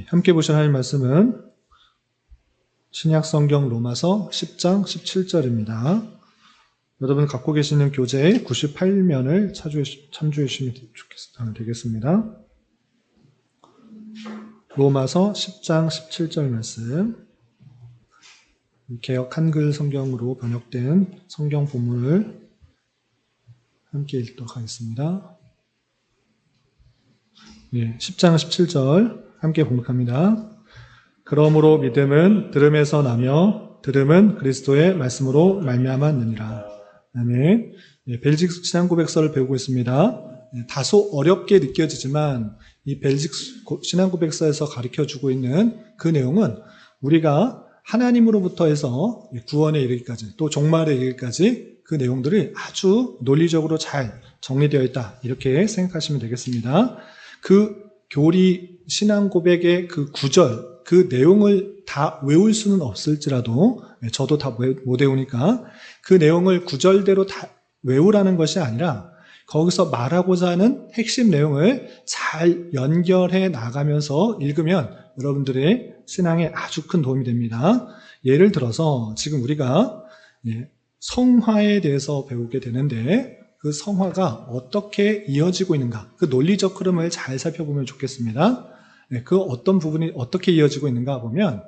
함께 보실 하나님 말씀은 신약성경 로마서 10장 17절입니다. 여러분 갖고 계시는 교재 98면을 참조해 주시면 되겠습니다. 로마서 10장 17절 말씀, 개역 한글 성경으로 번역된 성경 본문을 함께 읽도록 하겠습니다. 10장 17절 함께 봉독합니다. 그러므로 믿음은 들음에서 나며 들음은 그리스도의 말씀으로 말미암았느니라. 아멘. 벨직 신앙고백서를 배우고 있습니다. 다소 어렵게 느껴지지만 이 벨직 신앙고백서에서 가르쳐주고 있는 그 내용은 우리가 하나님으로부터 해서 구원에 이르기까지 또 종말에 이르기까지 그 내용들이 아주 논리적으로 잘 정리되어 있다, 이렇게 생각하시면 되겠습니다. 그 교리 신앙고백의 그 구절, 그 내용을 다 외울 수는 없을지라도, 저도 다 못 외우니까 그 내용을 구절대로 다 외우라는 것이 아니라 거기서 말하고자 하는 핵심 내용을 잘 연결해 나가면서 읽으면 여러분들의 신앙에 아주 큰 도움이 됩니다. 예를 들어서 지금 우리가 성화에 대해서 배우게 되는데, 그 성화가 어떻게 이어지고 있는가, 그 논리적 흐름을 잘 살펴보면 좋겠습니다. 그 어떤 부분이 어떻게 이어지고 있는가 보면,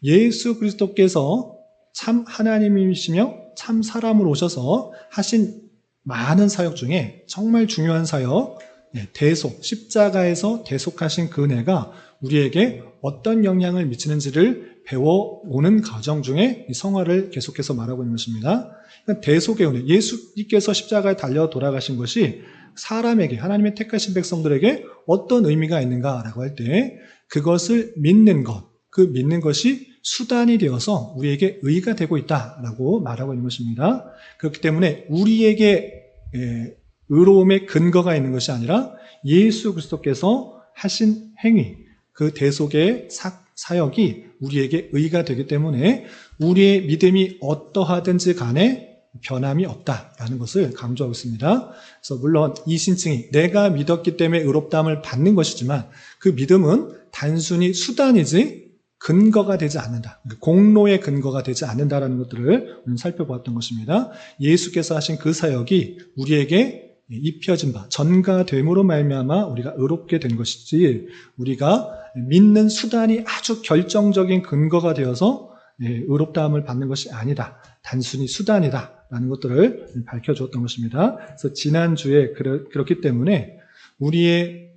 예수 그리스도께서 참 하나님이시며 참 사람으로 오셔서 하신 많은 사역 중에 정말 중요한 사역, 대속, 십자가에서 대속하신 그 은혜가 우리에게 어떤 영향을 미치는지를 배워오는 과정 중에 이 성화를 계속해서 말하고 있는 것입니다. 대속의 은혜, 예수님께서 십자가에 달려 돌아가신 것이 사람에게, 하나님의 택하신 백성들에게 어떤 의미가 있는가라고 할 때, 그것을 믿는 것, 그 믿는 것이 수단이 되어서 우리에게 의가 되고 있다라고 말하고 있는 것입니다. 그렇기 때문에 우리에게 의로움의 근거가 있는 것이 아니라 예수 그리스도께서 하신 행위, 그 대속의 사역이 우리에게 의가 되기 때문에 우리의 믿음이 어떠하든지 간에 변함이 없다라는 것을 강조하고 있습니다. 그래서 물론 이 신칭이 내가 믿었기 때문에 의롭다함을 받는 것이지만, 그 믿음은 단순히 수단이지 근거가 되지 않는다, 공로의 근거가 되지 않는다라는 것들을 살펴보았던 것입니다. 예수께서 하신 그 사역이 우리에게 입혀진 바, 전가됨으로 말미암아 우리가 의롭게 된 것이지, 우리가 믿는 수단이 아주 결정적인 근거가 되어서 의롭다함을 받는 것이 아니다, 단순히 수단이다라는 것들을 밝혀주었던 것입니다. 그래서 지난주에 그렇기 때문에 우리의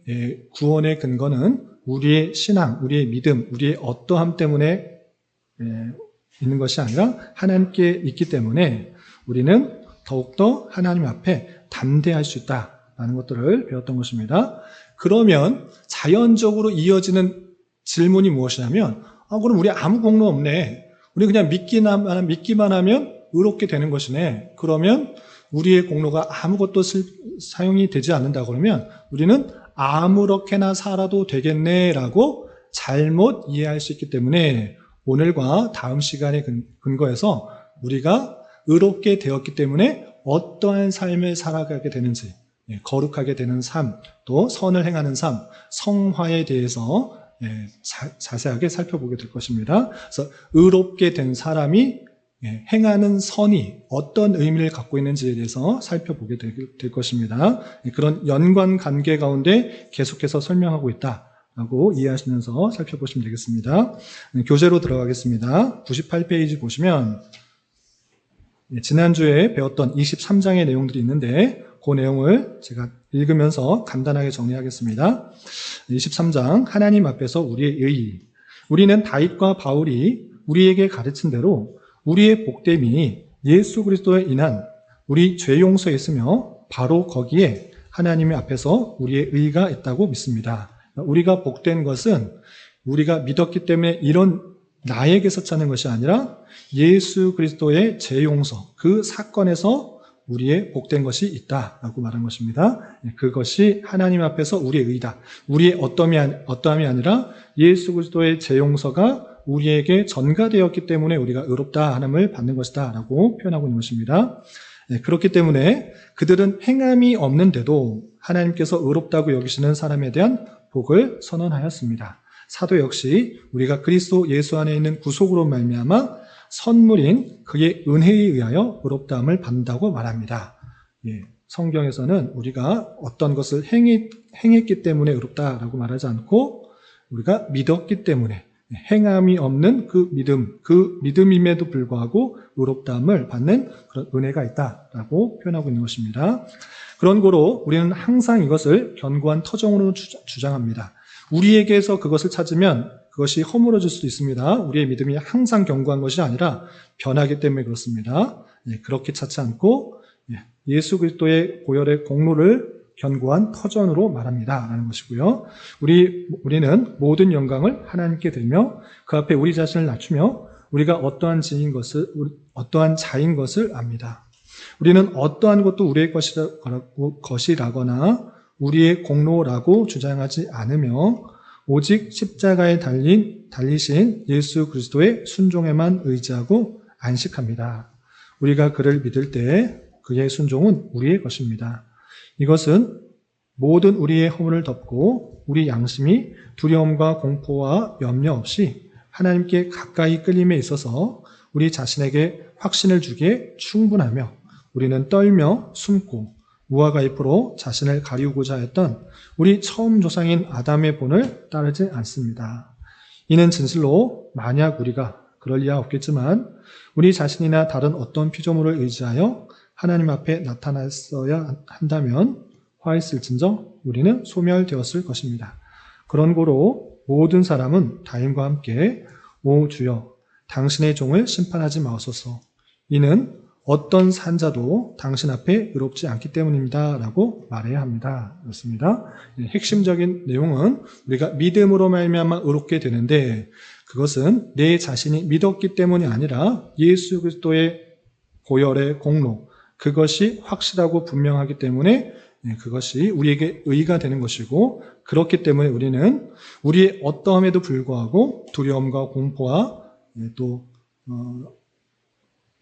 구원의 근거는 우리의 신앙, 우리의 믿음, 우리의 어떠함 때문에 있는 것이 아니라 하나님께 있기 때문에 우리는 더욱더 하나님 앞에 담대할 수 있다라는 것들을 배웠던 것입니다. 그러면 자연적으로 이어지는 질문이 무엇이냐면, 그럼 우리 아무 공로 없네, 우리 그냥 믿기만 하면 의롭게 되는 것이네, 그러면 우리의 공로가 아무것도 사용이 되지 않는다, 그러면 우리는 아무렇게나 살아도 되겠네라고 잘못 이해할 수 있기 때문에, 오늘과 다음 시간에 근거해서 우리가 의롭게 되었기 때문에 어떠한 삶을 살아가게 되는지, 거룩하게 되는 삶, 또 선을 행하는 삶, 성화에 대해서 자세하게 살펴보게 될 것입니다. 그래서 의롭게 된 사람이 행하는 선이 어떤 의미를 갖고 있는지에 대해서 살펴보게 될 것입니다. 그런 연관 관계 가운데 계속해서 설명하고 있다라고 이해하시면서 살펴보시면 되겠습니다. 교재로 들어가겠습니다. 98페이지 보시면 지난주에 배웠던 23장의 내용들이 있는데, 그 내용을 제가 읽으면서 간단하게 정리하겠습니다. 23장, 하나님 앞에서 우리의 의. 우리는 다윗과 바울이 우리에게 가르친 대로 우리의 복됨이 예수 그리스도에 인한 우리 죄 용서에 있으며, 바로 거기에 하나님의 앞에서 우리의 의가 있다고 믿습니다. 우리가 복된 것은 우리가 믿었기 때문에 이런 나에게서 찾는 것이 아니라 예수 그리스도의 죄 용서, 그 사건에서 우리의 복된 것이 있다라고 말한 것입니다. 그것이 하나님 앞에서 우리의 의다, 우리의 어떠함이 아니라 예수 그리스도의 죄 용서가 우리에게 전가되었기 때문에 우리가 의롭다 하나님을 받는 것이다 라고 표현하고 있는 것입니다. 그렇기 때문에 그들은 행함이 없는데도 하나님께서 의롭다고 여기시는 사람에 대한 복을 선언하였습니다. 사도 역시 우리가 그리스도 예수 안에 있는 구속으로 말미암아 선물인 그의 은혜에 의하여 의롭다함을 받는다고 말합니다. 예, 성경에서는 우리가 어떤 것을 행했기 때문에 의롭다라고 말하지 않고 우리가 믿었기 때문에 행함이 없는 그 믿음임에도 불구하고 의롭다함을 받는 그런 은혜가 있다라고 표현하고 있는 것입니다. 그런 거로 우리는 항상 이것을 견고한 터전으로 주장합니다. 우리에게서 그것을 찾으면 그것이 허물어질 수도 있습니다. 우리의 믿음이 항상 견고한 것이 아니라 변하기 때문에 그렇습니다. 그렇게 찾지 않고 예수 그리스도의 보혈의 공로를 견고한 터전으로 말합니다 라는 것이고요. 우리는 모든 영광을 하나님께 드리며 그 앞에 우리 자신을 낮추며 우리가 어떠한 자인 것을 압니다. 우리는 어떠한 것도 우리의 것이라거나 우리의 공로라고 주장하지 않으며 오직 십자가에 달리신 예수 그리스도의 순종에만 의지하고 안식합니다. 우리가 그를 믿을 때 그의 순종은 우리의 것입니다. 이것은 모든 우리의 허물을 덮고 우리 양심이 두려움과 공포와 염려 없이 하나님께 가까이 끌림에 있어서 우리 자신에게 확신을 주기에 충분하며 우리는 떨며 숨고 무화과 잎으로 자신을 가리우고자 했던 우리 처음 조상인 아담의 본을 따르지 않습니다. 이는 진실로 만약 우리가 그럴 리야 없겠지만 우리 자신이나 다른 어떤 피조물을 의지하여 하나님 앞에 나타났어야 한다면 화했을진저 우리는 소멸되었을 것입니다. 그런 고로 모든 사람은 다임과 함께 오 주여 당신의 종을 심판하지 마옵소서 이는 어떤 산자도 당신 앞에 의롭지 않기 때문입니다 라고 말해야 합니다. 그렇습니다. 핵심적인 내용은 우리가 믿음으로 말미암아 의롭게 되는데 그것은 내 자신이 믿었기 때문이 아니라 예수 그리스도의 보혈의 공로 그것이 확실하고 분명하기 때문에 그것이 우리에게 의가 되는 것이고 그렇기 때문에 우리는 우리의 어떠함에도 불구하고 두려움과 공포와 또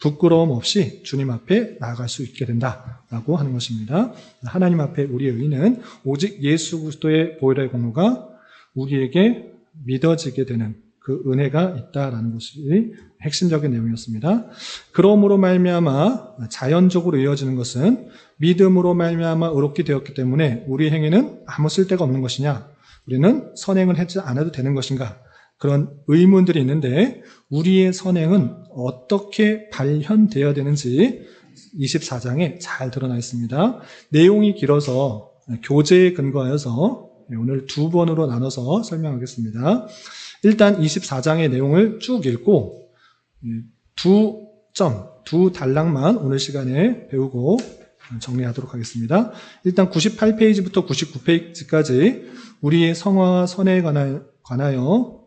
부끄러움 없이 주님 앞에 나아갈 수 있게 된다라고 하는 것입니다. 하나님 앞에 우리의 의는 오직 예수 그리스도의 보혈의 공로가 우리에게 믿어지게 되는 그 은혜가 있다라는 것이 핵심적인 내용이었습니다. 그러므로 말미암아 자연적으로 이어지는 것은 믿음으로 말미암아 의롭게 되었기 때문에 우리 행위는 아무 쓸데가 없는 것이냐? 우리는 선행을 하지 않아도 되는 것인가? 그런 의문들이 있는데 우리의 선행은 어떻게 발현되어야 되는지 24장에 잘 드러나 있습니다. 내용이 길어서 교재에 근거하여서 오늘 두 번으로 나눠서 설명하겠습니다. 일단 24장의 내용을 쭉 읽고 두 단락만 오늘 시간에 배우고 정리하도록 하겠습니다. 일단 98페이지부터 99페이지까지 우리의 성화와 선에 관하여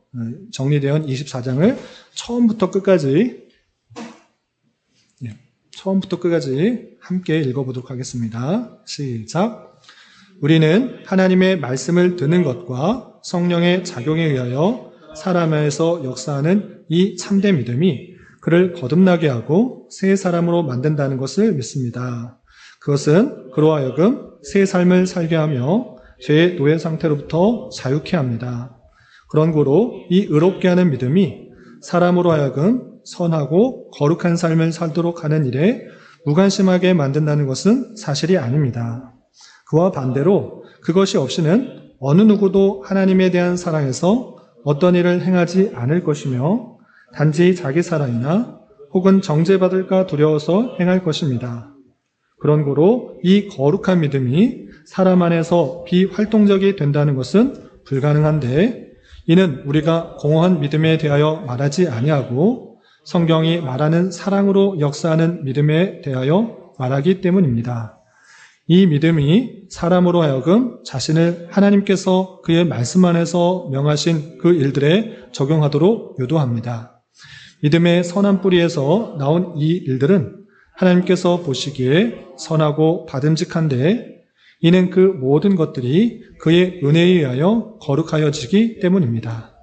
정리되어 24장을 처음부터 끝까지 함께 읽어보도록 하겠습니다. 시작. 우리는 하나님의 말씀을 듣는 것과 성령의 작용에 의하여 사람 안에서 역사하는 이 참된 믿음이 그를 거듭나게 하고 새 사람으로 만든다는 것을 믿습니다. 그것은 그로 하여금 새 삶을 살게 하며 죄의 노예 상태로부터 자유케 합니다. 그런 고로 이 의롭게 하는 믿음이 사람으로 하여금 선하고 거룩한 삶을 살도록 하는 일에 무관심하게 만든다는 것은 사실이 아닙니다. 그와 반대로 그것이 없이는 어느 누구도 하나님에 대한 사랑에서 어떤 일을 행하지 않을 것이며 단지 자기 사랑이나 혹은 정죄받을까 두려워서 행할 것입니다. 그런 고로 이 거룩한 믿음이 사람 안에서 비활동적이 된다는 것은 불가능한데 이는 우리가 공허한 믿음에 대하여 말하지 아니하고 성경이 말하는 사랑으로 역사하는 믿음에 대하여 말하기 때문입니다. 이 믿음이 사람으로 하여금 자신을 하나님께서 그의 말씀 안에서 명하신 그 일들에 적용하도록 유도합니다. 믿음의 선한 뿌리에서 나온 이 일들은 하나님께서 보시기에 선하고 받음직한데 이는 그 모든 것들이 그의 은혜에 의하여 거룩하여지기 때문입니다.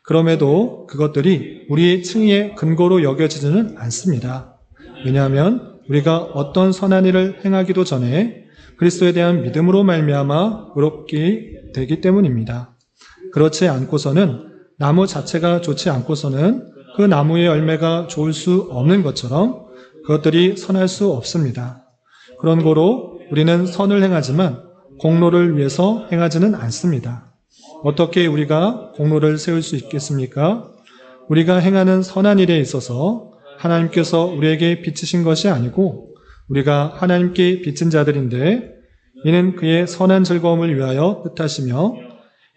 그럼에도 그것들이 우리의 칭의의 근거로 여겨지지는 않습니다. 왜냐하면 우리가 어떤 선한 일을 행하기도 전에 그리스도에 대한 믿음으로 말미암아 의롭게 되기 때문입니다. 그렇지 않고서는 나무 자체가 좋지 않고서는 그 나무의 열매가 좋을 수 없는 것처럼 그것들이 선할 수 없습니다. 그런 고로 우리는 선을 행하지만 공로를 위해서 행하지는 않습니다. 어떻게 우리가 공로를 세울 수 있겠습니까? 우리가 행하는 선한 일에 있어서 하나님께서 우리에게 빚으신 것이 아니고 우리가 하나님께 빚진 자들인데 이는 그의 선한 즐거움을 위하여 뜻하시며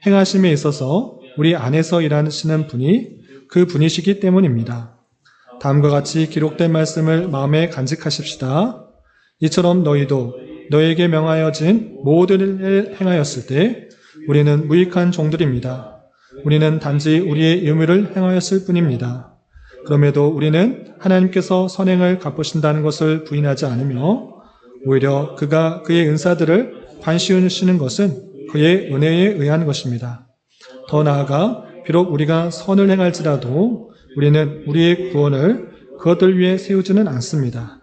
행하심에 있어서 우리 안에서 일하시는 분이 그 분이시기 때문입니다. 다음과 같이 기록된 말씀을 마음에 간직하십시다. 이처럼 너희도 너에게 명하여진 모든 일을 행하였을 때 우리는 무익한 종들입니다. 우리는 단지 우리의 의무를 행하였을 뿐입니다. 그럼에도 우리는 하나님께서 선행을 갚으신다는 것을 부인하지 않으며 오히려 그가 그의 은사들을 관시우시는 것은 그의 은혜에 의한 것입니다. 더 나아가 비록 우리가 선을 행할지라도 우리는 우리의 구원을 그것들 위해 세우지는 않습니다.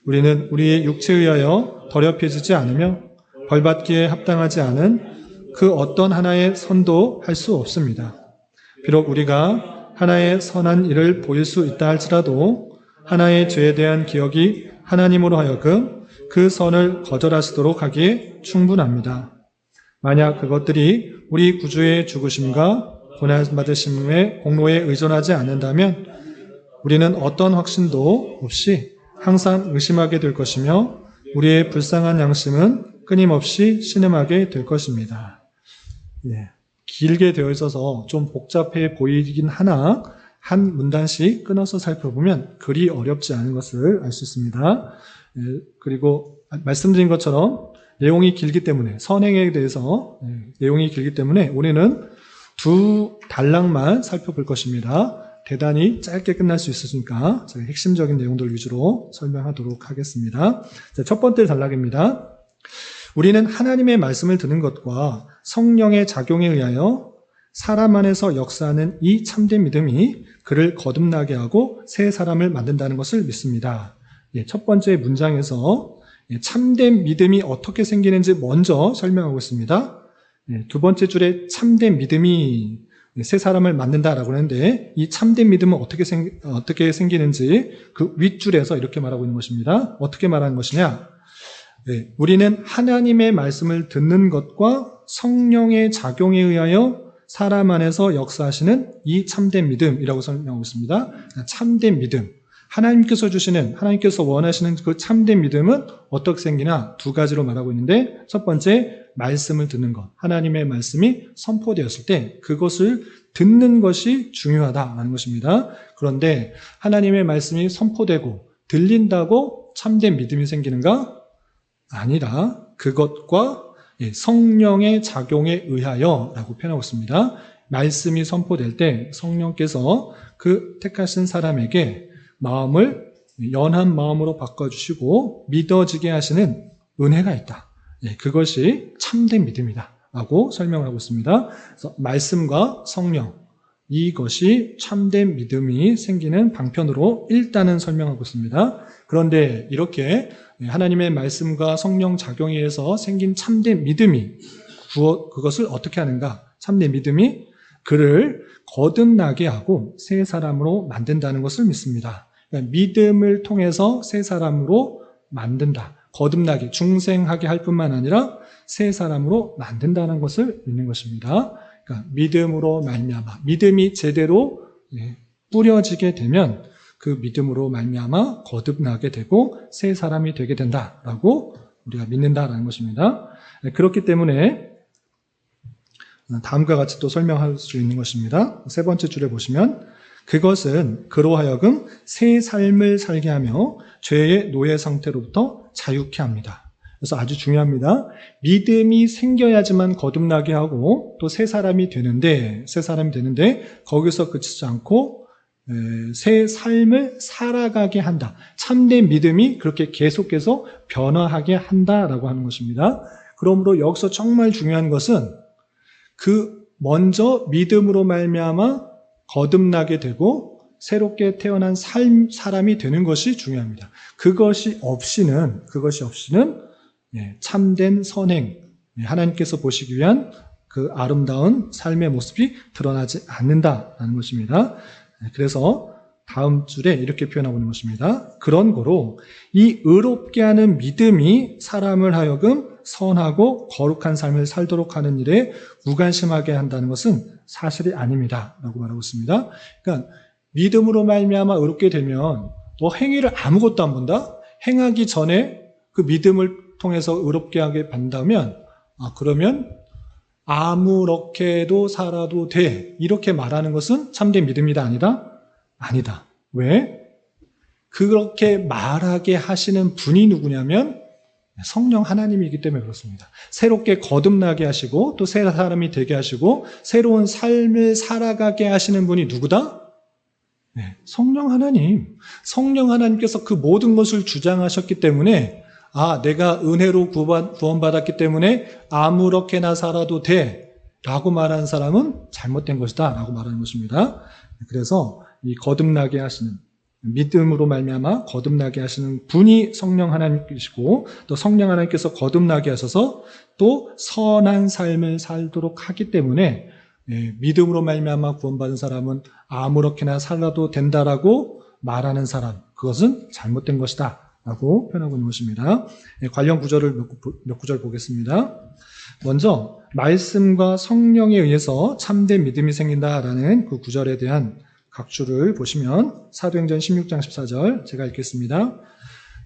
우리는 우리의 육체에 의하여 더럽혀지지 않으며 벌받기에 합당하지 않은 그 어떤 하나의 선도 할 수 없습니다. 비록 우리가 하나의 선한 일을 보일 수 있다 할지라도 하나의 죄에 대한 기억이 하나님으로 하여금 그 선을 거절하시도록 하기에 충분합니다. 만약 그것들이 우리 구주의 죽으심과 고난받으심의 공로에 의존하지 않는다면 우리는 어떤 확신도 없이 항상 의심하게 될 것이며 우리의 불쌍한 양심은 끊임없이 신음하게 될 것입니다. 길게 되어 있어서 좀 복잡해 보이긴 하나 한 문단씩 끊어서 살펴보면 그리 어렵지 않은 것을 알 수 있습니다. 그리고 말씀드린 것처럼 내용이 길기 때문에 선행에 대해서 내용이 길기 때문에 우리는 두 단락만 살펴볼 것입니다. 대단히 짧게 끝날 수 있으니까 제가 핵심적인 내용들 위주로 설명하도록 하겠습니다. 첫 번째 단락입니다. 우리는 하나님의 말씀을 듣는 것과 성령의 작용에 의하여 사람 안에서 역사하는 이 참된 믿음이 그를 거듭나게 하고 새 사람을 만든다는 것을 믿습니다. 첫 번째 문장에서 참된 믿음이 어떻게 생기는지 먼저 설명하고 있습니다. 두 번째 줄에 참된 믿음이 새 사람을 만든다라고 하는데 이 참된 믿음은 어떻게 생기는지 그 윗줄에서 이렇게 말하고 있는 것입니다. 어떻게 말하는 것이냐? 우리는 하나님의 말씀을 듣는 것과 성령의 작용에 의하여 사람 안에서 역사하시는 이 참된 믿음이라고 설명하고 있습니다. 참된 믿음. 하나님께서 원하시는 그 참된 믿음은 어떻게 생기나 두 가지로 말하고 있는데 첫 번째, 말씀을 듣는 것. 하나님의 말씀이 선포되었을 때 그것을 듣는 것이 중요하다는 것입니다. 그런데 하나님의 말씀이 선포되고 들린다고 참된 믿음이 생기는가? 아니라 그것과 성령의 작용에 의하여 라고 표현하고 있습니다. 말씀이 선포될 때 성령께서 그 택하신 사람에게 마음을 연한 마음으로 바꿔주시고 믿어지게 하시는 은혜가 있다. 그것이 참된 믿음이다 라고 설명을 하고 있습니다. 그래서 말씀과 성령, 이것이 참된 믿음이 생기는 방편으로 일단은 설명하고 있습니다. 그런데 이렇게 하나님의 말씀과 성령 작용에 의해서 생긴 참된 믿음이 그것을 어떻게 하는가? 참된 믿음이 그를 거듭나게 하고 새 사람으로 만든다는 것을 믿습니다. 그러니까 믿음을 통해서 새 사람으로 만든다. 거듭나게, 중생하게 할 뿐만 아니라 새 사람으로 만든다는 것을 믿는 것입니다. 그러니까 믿음으로 말미암아, 믿음이 제대로 뿌려지게 되면 그 믿음으로 말미암아 거듭나게 되고 새 사람이 되게 된다라고 우리가 믿는다라는 것입니다. 그렇기 때문에 다음과 같이 또 설명할 수 있는 것입니다. 세 번째 줄에 보시면 그것은 그로 하여금 새 삶을 살게 하며 죄의 노예 상태로부터 자유케 합니다. 그래서 아주 중요합니다. 믿음이 생겨야지만 거듭나게 하고 또 새 사람이 되는데 거기서 그치지 않고 새 삶을 살아가게 한다. 참된 믿음이 그렇게 계속해서 변화하게 한다라고 하는 것입니다. 그러므로 여기서 정말 중요한 것은 먼저 믿음으로 말미암아 거듭나게 되고 새롭게 태어난 사람이 되는 것이 중요합니다. 그것이 없이는 참된 선행, 하나님께서 보시기 위한 그 아름다운 삶의 모습이 드러나지 않는다라는 것입니다. 그래서 다음 줄에 이렇게 표현하고 있는 것입니다. 그런 거로 이 의롭게 하는 믿음이 사람을 하여금 선하고 거룩한 삶을 살도록 하는 일에 무관심하게 한다는 것은 사실이 아닙니다. 라고 말하고 있습니다. 그러니까 믿음으로 말미암아 의롭게 되면 행위를 아무것도 안 본다? 행하기 전에 그 믿음을 통해서 의롭게 하게 된다면 그러면 아무렇게도 살아도 돼. 이렇게 말하는 것은 참된 믿음이다 아니다? 아니다. 왜? 그렇게 말하게 하시는 분이 누구냐면 성령 하나님이기 때문에 그렇습니다. 새롭게 거듭나게 하시고 또 새 사람이 되게 하시고 새로운 삶을 살아가게 하시는 분이 누구다? 네, 성령 하나님. 성령 하나님께서 그 모든 것을 주장하셨기 때문에 내가 은혜로 구원받았기 때문에 아무렇게나 살아도 돼 라고 말하는 사람은 잘못된 것이다 라고 말하는 것입니다. 그래서 이 거듭나게 하시는 믿음으로 말미암아 거듭나게 하시는 분이 성령 하나님이시고 또 성령 하나님께서 거듭나게 하셔서 또 선한 삶을 살도록 하기 때문에 믿음으로 말미암아 구원받은 사람은 아무렇게나 살아도 된다라고 말하는 사람, 그것은 잘못된 것이다 라고 표현하고 있는 것입니다. 관련 구절을 몇 구절 보겠습니다. 먼저 말씀과 성령에 의해서 참된 믿음이 생긴다라는 그 구절에 대한 각주를 보시면 사도행전 16장 14절 제가 읽겠습니다.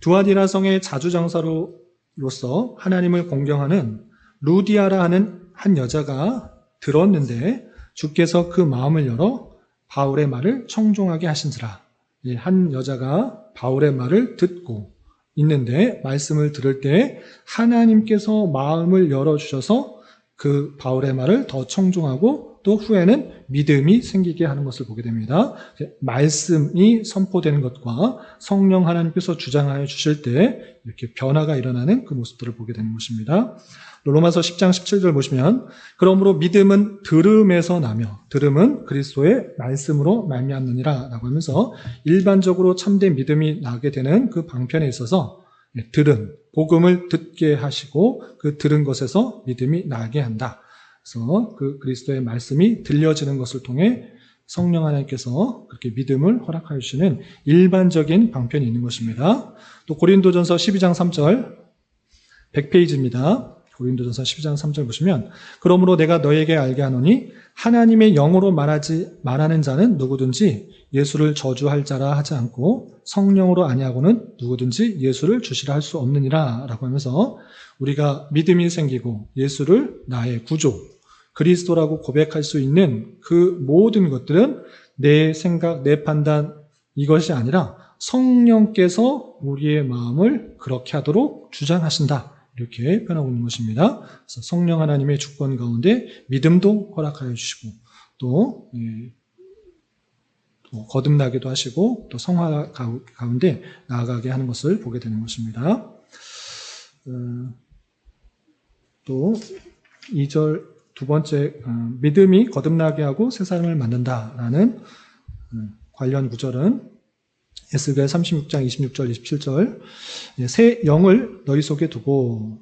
두아디라 성의 자주장사로서 하나님을 공경하는 루디아라 하는 한 여자가 들었는데 주께서 그 마음을 열어 바울의 말을 청종하게 하신지라. 한 여자가 바울의 말을 듣고 있는데 말씀을 들을 때 하나님께서 마음을 열어주셔서 그 바울의 말을 더 청종하고 또 후에는 믿음이 생기게 하는 것을 보게 됩니다. 말씀이 선포되는 것과 성령 하나님께서 주장하여 주실 때 이렇게 변화가 일어나는 그 모습들을 보게 되는 것입니다. 로마서 10장 17절 보시면 그러므로 믿음은 들음에서 나며 들음은 그리스도의 말씀으로 말미암느니라 라고 하면서 일반적으로 참된 믿음이 나게 되는 그 방편에 있어서 들은 복음을 듣게 하시고 그 들은 것에서 믿음이 나게 한다. 그래서 그 그리스도의 말씀이 들려지는 것을 통해 성령 하나님께서 그렇게 믿음을 허락하여 주시는 일반적인 방편이 있는 것입니다. 또 고린도전서 12장 3절 100페이지입니다. 고린도전서 12장 3절 보시면 그러므로 내가 너에게 알게 하노니 하나님의 영으로 말하는 자는 누구든지 예수를 저주할 자라 하지 않고 성령으로 아니하고는 누구든지 예수를 주시라 할 수 없느니라 라고 하면서 우리가 믿음이 생기고 예수를 나의 구주 그리스도라고 고백할 수 있는 그 모든 것들은 내 생각, 내 판단 이것이 아니라 성령께서 우리의 마음을 그렇게 하도록 주장하신다. 이렇게 표현하고 있는 것입니다. 그래서 성령 하나님의 주권 가운데 믿음도 허락하여 주시고 또 거듭나기도 하시고 또 성화 가운데 나아가게 하는 것을 보게 되는 것입니다. 또 2절 두 번째 믿음이 거듭나게 하고 새 사람을 만든다라는 관련 구절은 에스겔 36장 26절 27절 새 영을 너희 속에 두고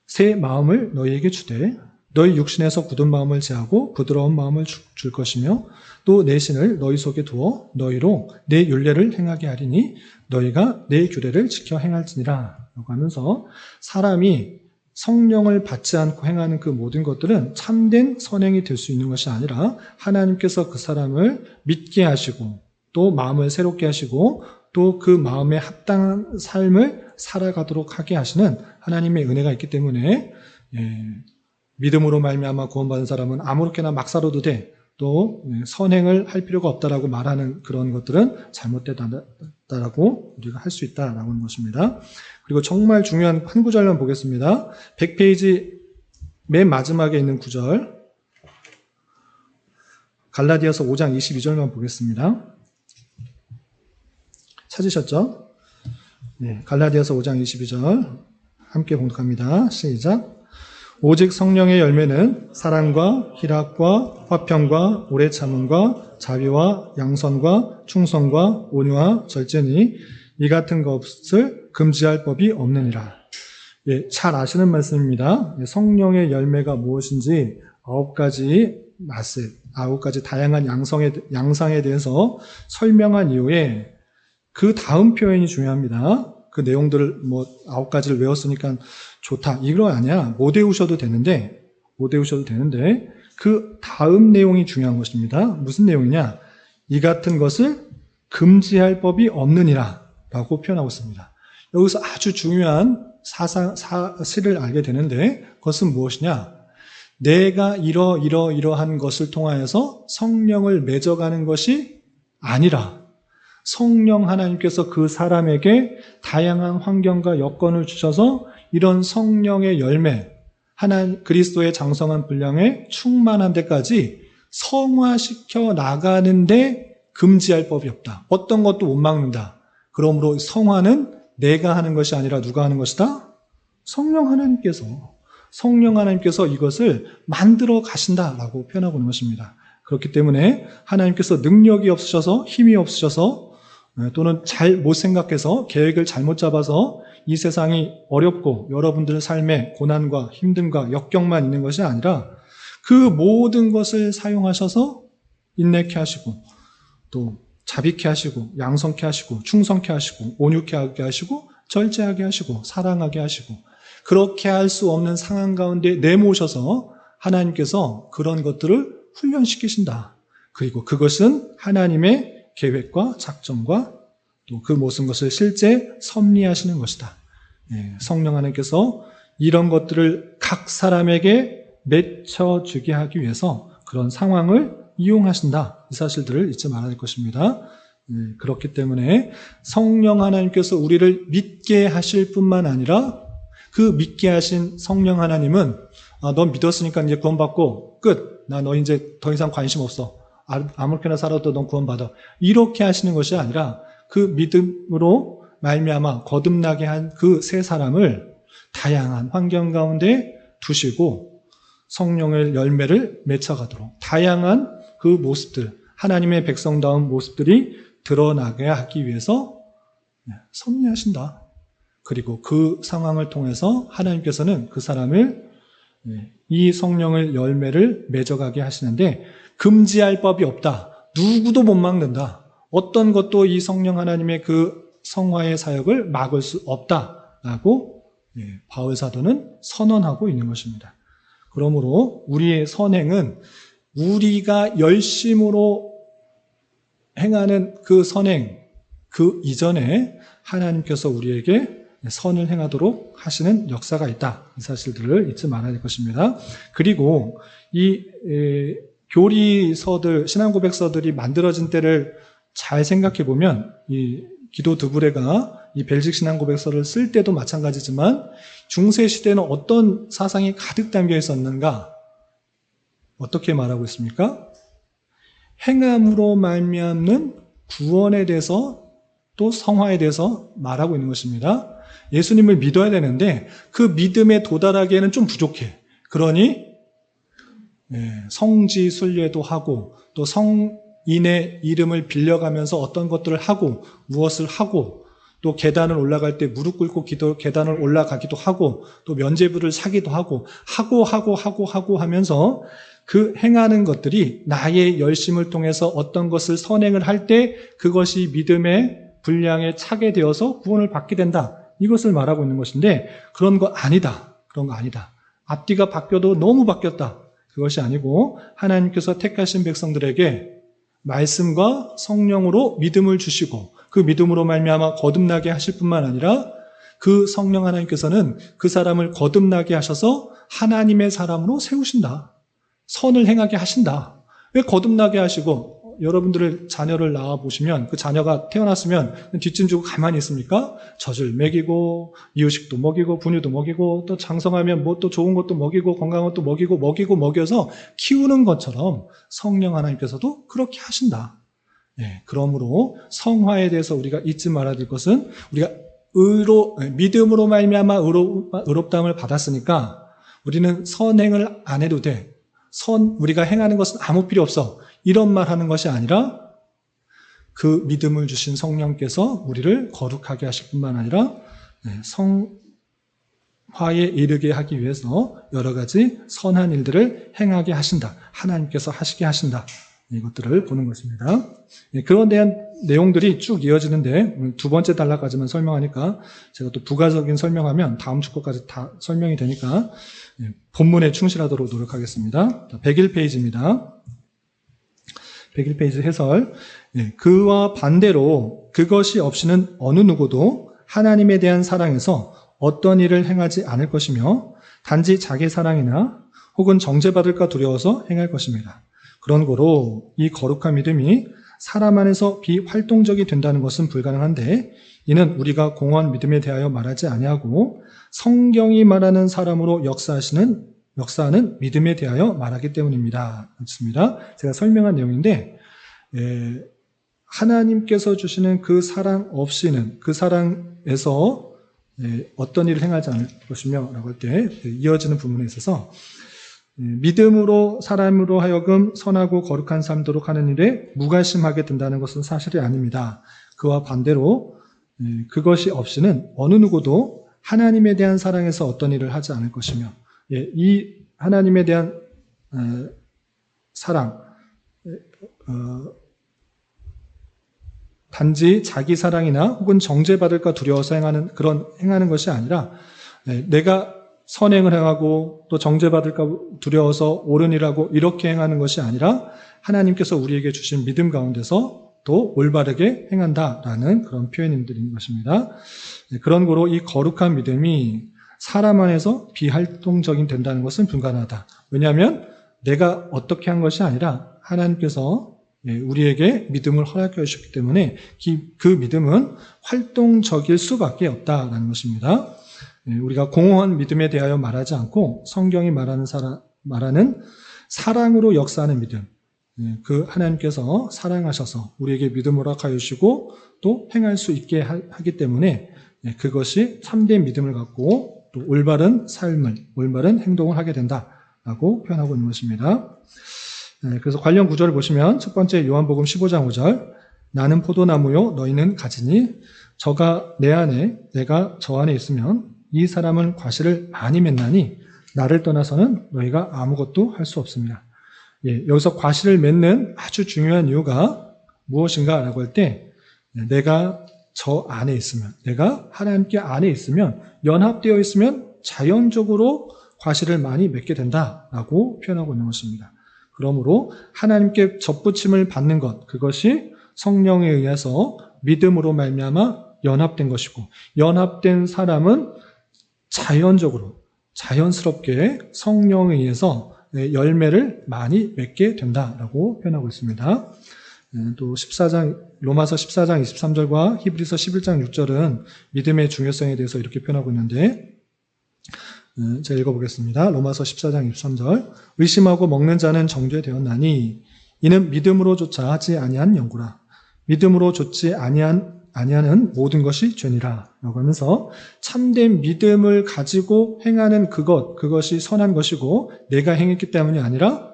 새 마음을 너희에게 주되 너희 육신에서 굳은 마음을 제하고 부드러운 마음을 줄 것이며 또 내 신을 너희 속에 두어 너희로 내 율례를 행하게 하리니 너희가 내 규례를 지켜 행할지니라 라고 하면서 사람이 성령을 받지 않고 행하는 그 모든 것들은 참된 선행이 될 수 있는 것이 아니라 하나님께서 그 사람을 믿게 하시고 또 마음을 새롭게 하시고 또 그 마음에 합당한 삶을 살아가도록 하게 하시는 하나님의 은혜가 있기 때문에 믿음으로 말미암아 구원받은 사람은 아무렇게나 막 살아도 돼. 또 선행을 할 필요가 없다라고 말하는 그런 것들은 잘못됐다라고 우리가 할 수 있다라고 하는 것입니다. 그리고 정말 중요한 한 구절만 보겠습니다. 100페이지 맨 마지막에 있는 구절 갈라디아서 5장 22절만 보겠습니다. 찾으셨죠? 네, 갈라디아서 5장 22절 함께 봉독합니다. 시작. 오직 성령의 열매는 사랑과 희락과 화평과 오래 참음과 자비와 양선과 충성과 온유와 절제니 이 같은 것을 금지할 법이 없느니라. 잘 아시는 말씀입니다. 성령의 열매가 무엇인지 아홉 가지 다양한 양상에 대해서 설명한 이후에 그 다음 표현이 중요합니다. 그 내용들을 아홉 가지를 외웠으니까 좋다. 이거 아니야. 못 외우셔도 되는데 그 다음 내용이 중요한 것입니다. 무슨 내용이냐? 이 같은 것을 금지할 법이 없느니라 라고 표현하고 있습니다. 여기서 아주 중요한 사실을 알게 되는데 그것은 무엇이냐? 내가 이러한 것을 통하여서 성령을 맺어가는 것이 아니라 성령 하나님께서 그 사람에게 다양한 환경과 여건을 주셔서 이런 성령의 열매, 그리스도의 장성한 분량에 충만한 데까지 성화시켜 나가는데 금지할 법이 없다. 어떤 것도 못 막는다. 그러므로 성화는 내가 하는 것이 아니라 누가 하는 것이다? 성령 하나님께서 이것을 만들어 가신다라고 표현하고 있는 것입니다. 그렇기 때문에 하나님께서 능력이 없으셔서 힘이 없으셔서 또는 잘 못 생각해서 계획을 잘못 잡아서 이 세상이 어렵고 여러분들의 삶에 고난과 힘듦과 역경만 있는 것이 아니라 그 모든 것을 사용하셔서 인내케 하시고 또 자비케 하시고 양성케 하시고 충성케 하시고 온유케 하게 하시고 절제하게 하시고 사랑하게 하시고 그렇게 할 수 없는 상황 가운데 내모셔서 하나님께서 그런 것들을 훈련시키신다. 그리고 그것은 하나님의 계획과 작정과 또 그 모든 것을 실제 섭리하시는 것이다. 성령 하나님께서 이런 것들을 각 사람에게 맺혀주게 하기 위해서 그런 상황을 이용하신다. 이 사실들을 잊지 말아야 할 것입니다. 그렇기 때문에 성령 하나님께서 우리를 믿게 하실 뿐만 아니라 그 믿게 하신 성령 하나님은 넌 믿었으니까 이제 구원받고 끝. 나 너 이제 더 이상 관심 없어. 아무렇게나 살아도 넌 구원받아. 이렇게 하시는 것이 아니라 그 믿음으로 말미암아 거듭나게 한 그 세 사람을 다양한 환경 가운데 두시고 성령의 열매를 맺혀가도록 다양한 그 모습들, 하나님의 백성다운 모습들이 드러나게 하기 위해서 섭리하신다. 그리고 그 상황을 통해서 하나님께서는 그 사람을 이 성령의 열매를 맺어가게 하시는데 금지할 법이 없다. 누구도 못 막는다. 어떤 것도 이 성령 하나님의 그 성화의 사역을 막을 수 없다라고 바울 사도는 선언하고 있는 것입니다. 그러므로 우리의 선행은 우리가 열심으로 행하는 그 선행, 그 이전에 하나님께서 우리에게 선을 행하도록 하시는 역사가 있다. 이 사실들을 잊지 말아야 할 것입니다. 그리고 이 교리서들, 신앙고백서들이 만들어진 때를 잘 생각해 보면 이 기도 드브레가 이 벨식 신앙고백서를 쓸 때도 마찬가지지만 중세 시대는 어떤 사상이 가득 담겨 있었는가? 어떻게 말하고 있습니까? 행함으로 말미암는 구원에 대해서 또 성화에 대해서 말하고 있는 것입니다. 예수님을 믿어야 되는데 그 믿음에 도달하기에는 좀 부족해. 그러니 성지 순례도 하고 또 성인의 이름을 빌려가면서 어떤 것들을 하고 무엇을 하고 또 계단을 올라갈 때 무릎 꿇고 계단을 올라가기도 하고 또 면죄부를 사기도 하고 하면서 그 행하는 것들이 나의 열심을 통해서 어떤 것을 선행을 할 때 그것이 믿음의 분량에 차게 되어서 구원을 받게 된다. 이것을 말하고 있는 것인데 그런 거 아니다. 앞뒤가 바뀌어도 너무 바뀌었다. 그것이 아니고 하나님께서 택하신 백성들에게 말씀과 성령으로 믿음을 주시고 그 믿음으로 말미암아 거듭나게 하실 뿐만 아니라 그 성령 하나님께서는 그 사람을 거듭나게 하셔서 하나님의 사람으로 세우신다. 선을 행하게 하신다. 왜 거듭나게 하시고 여러분들의 자녀를 낳아보시면 그 자녀가 태어났으면 뒷짐 지고 가만히 있습니까? 젖을 먹이고 이유식도 먹이고 분유도 먹이고 또 장성하면 뭐 또 좋은 것도 먹이고 건강한 것도 먹여서 키우는 것처럼 성령 하나님께서도 그렇게 하신다. 그러므로 성화에 대해서 우리가 잊지 말아야 될 것은 우리가 믿음으로 말미암아 의롭다함을 받았으니까 우리는 선행을 안 해도 돼. 우리가 행하는 것은 아무 필요 없어. 이런 말 하는 것이 아니라 그 믿음을 주신 성령께서 우리를 거룩하게 하실 뿐만 아니라 화해에 이르게 하기 위해서 여러 가지 선한 일들을 행하게 하신다. 하나님께서 하시게 하신다. 이것들을 보는 것입니다. 그런 대한 내용들이 쭉 이어지는데 두 번째 단락까지만 설명하니까 제가 또 부가적인 설명하면 다음 주 것까지 다 설명이 되니까 본문에 충실하도록 노력하겠습니다. 101페이지입니다. 101페이지 해설. 그와 반대로 그것이 없이는 어느 누구도 하나님에 대한 사랑에서 어떤 일을 행하지 않을 것이며 단지 자기 사랑이나 혹은 정죄받을까 두려워서 행할 것입니다. 그런 고로 이 거룩한 믿음이 사람 안에서 비활동적이 된다는 것은 불가능한데 이는 우리가 공허한 믿음에 대하여 말하지 아니하고 성경이 말하는 사람으로 역사하는 믿음에 대하여 말하기 때문입니다. 그렇습니다. 제가 설명한 내용인데 하나님께서 주시는 그 사랑 없이는 그 사랑에서 어떤 일을 행하지 않을 것이며 라고 할 때 이어지는 부분에 있어서 믿음으로 사람으로 하여금 선하고 거룩한 삶도록 하는 일에 무관심하게 된다는 것은 사실이 아닙니다. 그와 반대로 그것이 없이는 어느 누구도 하나님에 대한 사랑에서 어떤 일을 하지 않을 것이며 이 하나님에 대한 사랑 단지 자기 사랑이나 혹은 정죄받을까 두려워서 행하는 것이 아니라 내가 선행을 행하고 또 정죄받을까 두려워서 옳은 일하고 이렇게 행하는 것이 아니라 하나님께서 우리에게 주신 믿음 가운데서 또 올바르게 행한다라는 그런 표현들인 것입니다. 그런 거로 이 거룩한 믿음이 사람 안에서 비활동적인 된다는 것은 불가능하다. 왜냐하면 내가 어떻게 한 것이 아니라 하나님께서 우리에게 믿음을 허락해 주셨기 때문에 그 믿음은 활동적일 수밖에 없다라는 것입니다. 우리가 공허한 믿음에 대하여 말하지 않고 성경이 말하는 사랑으로 역사하는 믿음, 그 하나님께서 사랑하셔서 우리에게 믿음을 허락하여 주시고 또 행할 수 있게 하기 때문에 그것이 참된 믿음을 갖고 또 올바른 삶을, 올바른 행동을 하게 된다라고 표현하고 있는 것입니다. 그래서 관련 구절을 보시면 첫 번째 요한복음 15장 5절 나는 포도나무요 너희는 가지니 저가 내 안에 내가 저 안에 있으면 이 사람은 과실을 많이 맺나니 나를 떠나서는 너희가 아무것도 할 수 없습니다. 여기서 과실을 맺는 아주 중요한 이유가 무엇인가 라고 할 때 내가 저 안에 있으면 내가 하나님께 안에 있으면 연합되어 있으면 자연적으로 과실을 많이 맺게 된다라고 표현하고 있는 것입니다. 그러므로 하나님께 접붙임을 받는 것 그것이 성령에 의해서 믿음으로 말미암아 연합된 것이고 연합된 사람은 자연스럽게 성령에 의해서 열매를 많이 맺게 된다라고 표현하고 있습니다. 또 로마서 14장 23절과 히브리서 11장 6절은 믿음의 중요성에 대해서 이렇게 표현하고 있는데 제가 읽어보겠습니다. 로마서 14장 23절 의심하고 먹는 자는 정죄되었나니 이는 믿음으로조차 하지 아니한 연구라 믿음으로 좋지 아니하는 모든 것이 죄니라 라고 하면서 참된 믿음을 가지고 행하는 그것이 선한 것이고 내가 행했기 때문이 아니라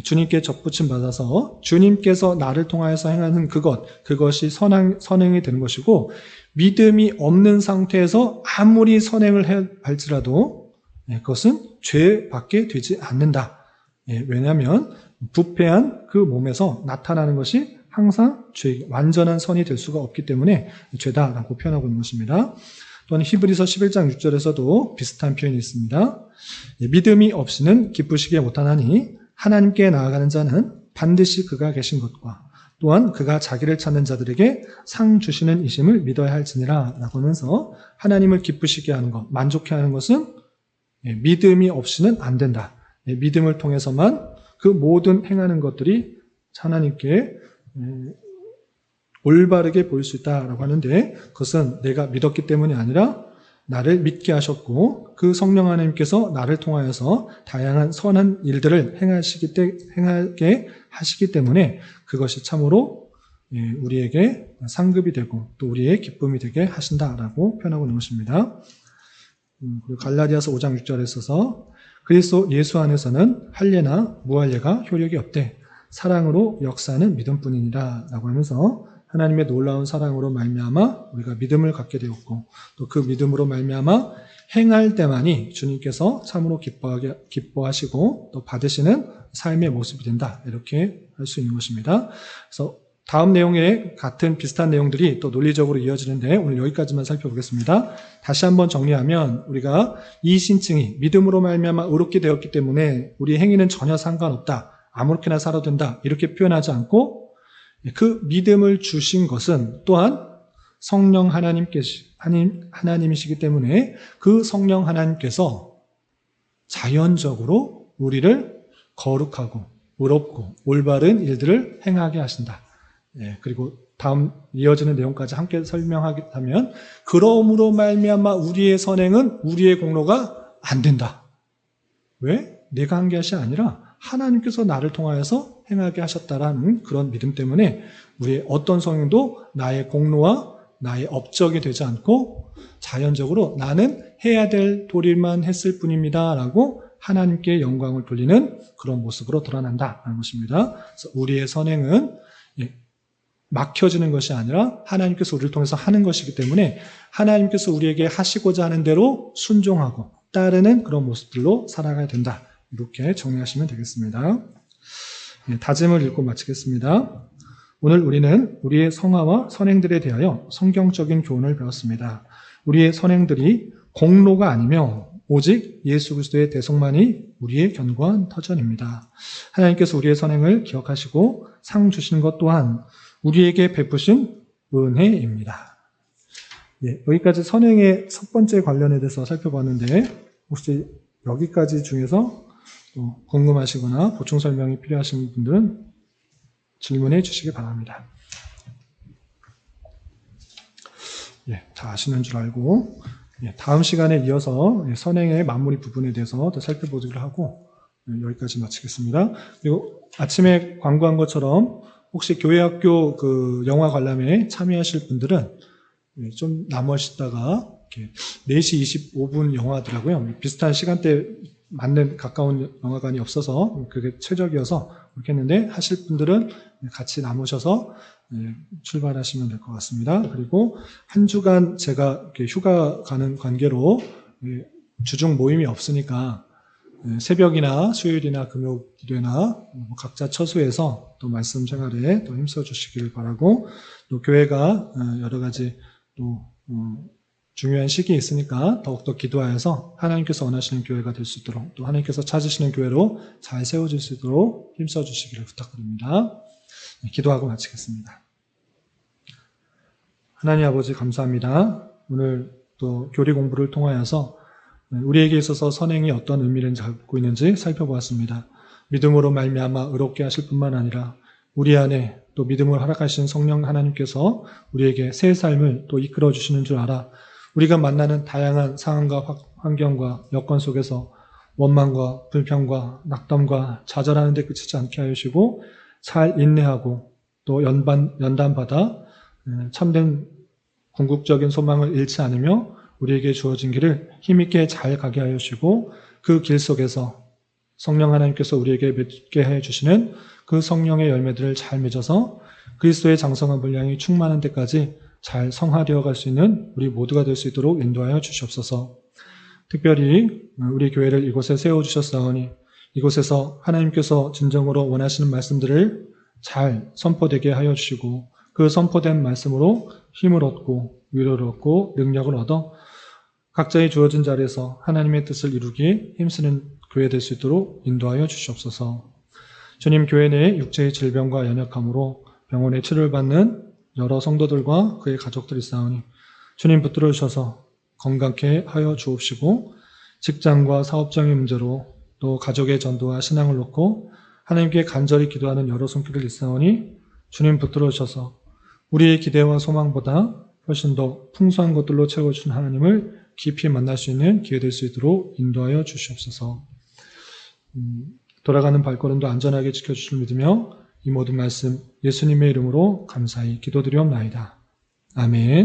주님께 접붙임 받아서 주님께서 나를 통하여서 행하는 그것이 선행이 되는 것이고 믿음이 없는 상태에서 아무리 선행을 할지라도 그것은 죄밖에 되지 않는다. 왜냐하면 부패한 그 몸에서 나타나는 것이 항상 완전한 선이 될 수가 없기 때문에 죄다라고 표현하고 있는 것입니다. 또한 히브리서 11장 6절에서도 비슷한 표현이 있습니다. 믿음이 없이는 기쁘시게 못하나니 하나님께 나아가는 자는 반드시 그가 계신 것과 또한 그가 자기를 찾는 자들에게 상 주시는 이심을 믿어야 할지니라 라고 하면서 하나님을 기쁘시게 하는 것, 만족해 하는 것은 믿음이 없이는 안 된다. 믿음을 통해서만 그 모든 행하는 것들이 하나님께 올바르게 보일 수 있다라고 하는데 그것은 내가 믿었기 때문이 아니라 나를 믿게 하셨고 그 성령 하나님께서 나를 통하여서 다양한 선한 일들을 행하게 하시기 때문에 그것이 참으로 우리에게 상급이 되고 또 우리의 기쁨이 되게 하신다라고 표현하고 있는 것입니다. 그리고 갈라디아서 5장 6절에 있어서 그리스도 예수 안에서는 할례나 무할례가 효력이 없되 사랑으로 역사하는 믿음뿐이니라 라고 하면서 하나님의 놀라운 사랑으로 말미암아 우리가 믿음을 갖게 되었고 또 그 믿음으로 말미암아 행할 때만이 주님께서 참으로 기뻐하시고 또 받으시는 삶의 모습이 된다. 이렇게 할 수 있는 것입니다. 그래서 다음 내용에 같은 비슷한 내용들이 또 논리적으로 이어지는데 오늘 여기까지만 살펴보겠습니다. 다시 한번 정리하면 우리가 이 신칭이 믿음으로 말미암아 의롭게 되었기 때문에 우리 행위는 전혀 상관없다. 아무렇게나 살아도 된다. 이렇게 표현하지 않고 그 믿음을 주신 것은 또한 성령 하나님이시기 때문에 그 성령 하나님께서 자연적으로 우리를 거룩하고 의롭고 올바른 일들을 행하게 하신다. 그리고 다음 이어지는 내용까지 함께 설명하면 그러므로 말미암아 우리의 선행은 우리의 공로가 안 된다. 왜? 내가 한 것이 아니라 하나님께서 나를 통하여서 행하게 하셨다라는 그런 믿음 때문에 우리의 어떤 성행도 나의 공로와 나의 업적이 되지 않고 자연적으로 나는 해야 될 도리만 했을 뿐입니다 라고 하나님께 영광을 돌리는 그런 모습으로 드러난다는 것입니다. 그래서 우리의 선행은 막혀지는 것이 아니라 하나님께서 우리를 통해서 하는 것이기 때문에 하나님께서 우리에게 하시고자 하는 대로 순종하고 따르는 그런 모습들로 살아가야 된다. 이렇게 정리하시면 되겠습니다. 다짐을 읽고 마치겠습니다. 오늘 우리는 우리의 성화와 선행들에 대하여 성경적인 교훈을 배웠습니다. 우리의 선행들이 공로가 아니며 오직 예수 그리스도의 대속만이 우리의 견고한 터전입니다. 하나님께서 우리의 선행을 기억하시고 상 주시는 것 또한 우리에게 베푸신 은혜입니다. 여기까지 선행의 첫 번째 관련에 대해서 살펴봤는데 혹시 여기까지 중에서 궁금하시거나 보충 설명이 필요하신 분들은 질문해 주시기 바랍니다. 다 아시는 줄 알고 다음 시간에 이어서 선행의 마무리 부분에 대해서 더 살펴보기로 하고 여기까지 마치겠습니다. 그리고 아침에 광고한 것처럼 혹시 교회학교 그 영화 관람에 참여하실 분들은 좀 남으시다가 4시 25분 영화더라고요. 비슷한 시간대에 맞는 가까운 영화관이 없어서 그게 최적이어서 그렇게 했는데 하실 분들은 같이 남으셔서 출발하시면 될 것 같습니다. 그리고 한 주간 제가 휴가 가는 관계로 주중 모임이 없으니까 새벽이나 수요일이나 금요 기도회나 각자 처소에서 또 말씀 생활에 또 힘써 주시기를 바라고 또 교회가 여러 가지 또 중요한 시기에 있으니까 더욱더 기도하여서 하나님께서 원하시는 교회가 될 수 있도록 또 하나님께서 찾으시는 교회로 잘 세워질 수 있도록 힘써 주시기를 부탁드립니다. 기도하고 마치겠습니다. 하나님 아버지 감사합니다. 오늘 또 교리 공부를 통하여서 우리에게 있어서 선행이 어떤 의미를 갖고 있는지 살펴보았습니다. 믿음으로 말미암아 의롭게 하실 뿐만 아니라 우리 안에 또 믿음을 허락하신 성령 하나님께서 우리에게 새 삶을 또 이끌어 주시는 줄 알아 우리가 만나는 다양한 상황과 환경과 여건 속에서 원망과 불평과 낙담과 좌절하는 데 그치지 않게 하시고 잘 인내하고 또 연단받아 참된 궁극적인 소망을 잃지 않으며 우리에게 주어진 길을 힘있게 잘 가게 하여 주시고 그 길 속에서 성령 하나님께서 우리에게 맺게 해 주시는 그 성령의 열매들을 잘 맺어서 그리스도의 장성한 분량이 충만한 데까지 잘 성화되어 갈 수 있는 우리 모두가 될 수 있도록 인도하여 주시옵소서. 특별히 우리 교회를 이곳에 세워주셨사오니 이곳에서 하나님께서 진정으로 원하시는 말씀들을 잘 선포되게 하여 주시고 그 선포된 말씀으로 힘을 얻고 위로를 얻고 능력을 얻어 각자의 주어진 자리에서 하나님의 뜻을 이루기에 힘쓰는 교회 될 수 있도록 인도하여 주시옵소서. 주님, 교회 내에 육체의 질병과 연약함으로 병원에 치료를 받는 여러 성도들과 그의 가족들이 있사오니 주님 붙들어 주셔서 건강케 하여 주옵시고 직장과 사업장의 문제로 또 가족의 전도와 신앙을 놓고 하나님께 간절히 기도하는 여러 손길을 있사오니 주님 붙들어 주셔서 우리의 기대와 소망보다 훨씬 더 풍성한 것들로 채워주신 하나님을 깊이 만날 수 있는 기회 될 수 있도록 인도하여 주시옵소서. 돌아가는 발걸음도 안전하게 지켜주실 믿으며 이 모든 말씀 예수님의 이름으로 감사히 기도드리옵나이다. 아멘.